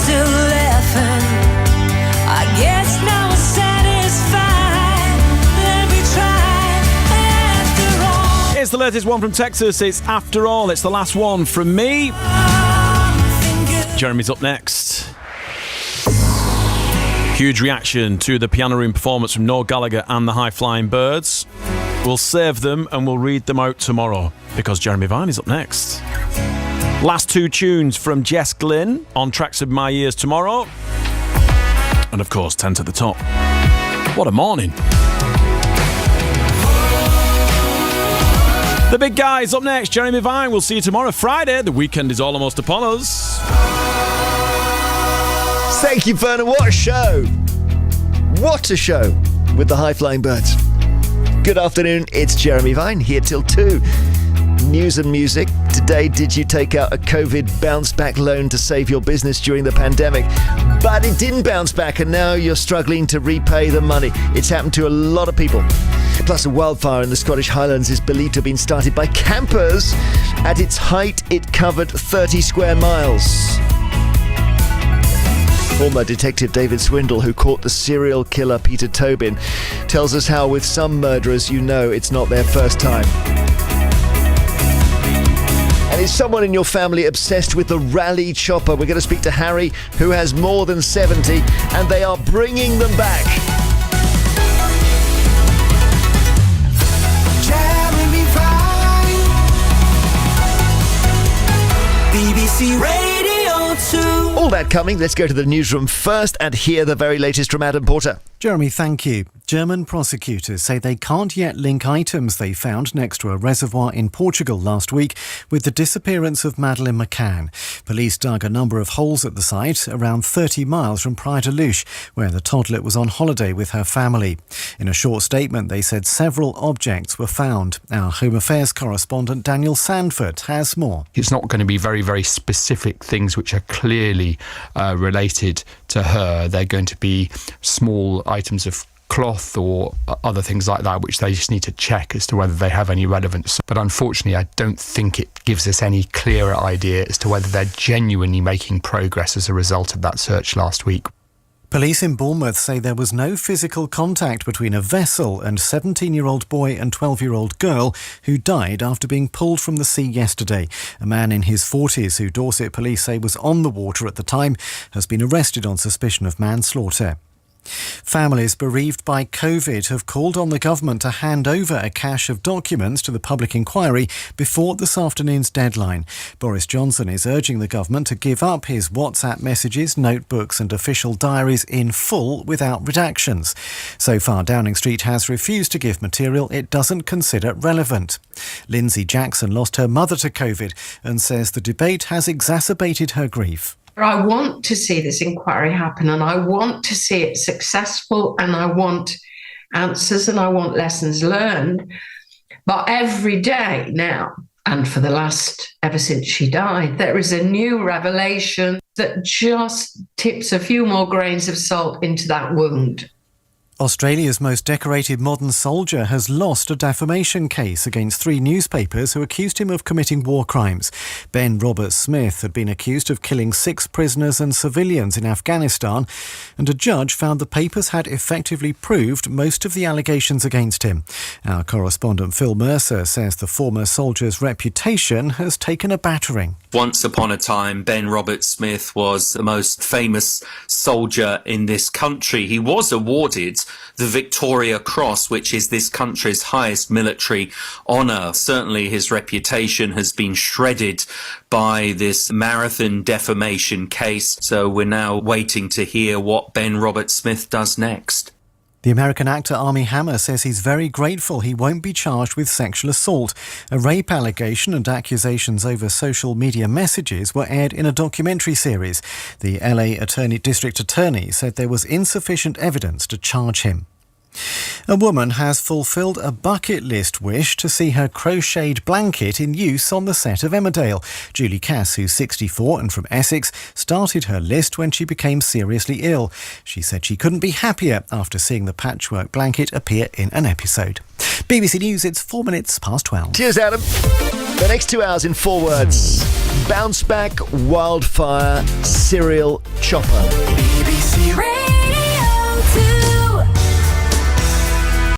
still laughing. I guess now we're satisfied. Let me try after all. Here's the latest one from Texas. It's After All. It's the last one from me. Jeremy's up next. Huge reaction to the Piano Room performance from Noel Gallagher and the High Flying Birds. We'll save them and we'll read them out tomorrow because Jeremy Vine is up next. Last two tunes from Jess Glynn on Tracks of My Years tomorrow. And of course, 10 to the top. What a morning. The big guys up next. Jeremy Vine. We'll see you tomorrow, Friday. The weekend is almost upon us. Thank you, Vernon. What a show. What a show with the High Flying Birds. Good afternoon. It's Jeremy Vine here till 2. News and music. Today, did you take out a COVID bounce back loan to save your business during the pandemic? But it didn't bounce back and now you're struggling to repay the money. It's happened to a lot of people. Plus, a wildfire in the Scottish Highlands is believed to have been started by campers. At its height, it covered 30 square miles. Former Detective David Swindle, who caught the serial killer Peter Tobin, tells us how with some murderers you know it's not their first time. And is someone in your family obsessed with the Raleigh chopper? We're going to speak to Harry, who has more than 70, and they are bringing them back. Jeremy Vine, BBC Radio 2. All that coming. Let's go to the newsroom first and hear the very latest from Adam Porter. Jeremy, thank you. German prosecutors say they can't yet link items they found next to a reservoir in Portugal last week with the disappearance of Madeleine McCann. Police dug a number of holes at the site, around 30 miles from Praia da Luz, where the toddler was on holiday with her family. In a short statement, they said several objects were found. Our Home Affairs correspondent Daniel Sandford has more. It's not going to be very, very specific things which are clearly related to her. They're going to be small items of cloth or other things like that, which they just need to check as to whether they have any relevance. But unfortunately, I don't think it gives us any clearer idea as to whether they're genuinely making progress as a result of that search last week. Police in Bournemouth say there was no physical contact between a vessel and 17-year-old boy and 12-year-old girl who died after being pulled from the sea yesterday. A man in his 40s, who Dorset police say was on the water at the time, has been arrested on suspicion of manslaughter. Families bereaved by COVID have called on the government to hand over a cache of documents to the public inquiry before this afternoon's deadline. Boris Johnson is urging the government to give up his WhatsApp messages, notebooks and official diaries in full without redactions. So far, Downing Street has refused to give material it doesn't consider relevant. Lindsay Jackson lost her mother to COVID and says the debate has exacerbated her grief. I want to see this inquiry happen and I want to see it successful and I want answers and I want lessons learned. But every day now, and for the last, ever since she died, there is a new revelation that just tips a few more grains of salt into that wound. Australia's most decorated modern soldier has lost a defamation case against 3 newspapers who accused him of committing war crimes. Ben Roberts-Smith had been accused of killing 6 prisoners and civilians in Afghanistan, and a judge found the papers had effectively proved most of the allegations against him. Our correspondent Phil Mercer says the former soldier's reputation has taken a battering. Once upon a time, Ben Roberts-Smith was the most famous soldier in this country. He was awarded the Victoria Cross, which is this country's highest military honour. Certainly his reputation has been shredded by this marathon defamation case. So we're now waiting to hear what Ben Roberts-Smith does next. The American actor Armie Hammer says he's very grateful he won't be charged with sexual assault. A rape allegation and accusations over social media messages were aired in a documentary series. The LA District Attorney said there was insufficient evidence to charge him. A woman has fulfilled a bucket list wish to see her crocheted blanket in use on the set of Emmerdale. Julie Cass, who's 64 and from Essex, started her list when she became seriously ill. She said she couldn't be happier after seeing the patchwork blanket appear in an episode. BBC News, it's 4 minutes past 12. Cheers, Adam. The next 2 hours in 4 words. Bounce back, wildfire, serial chopper. BBC Radio.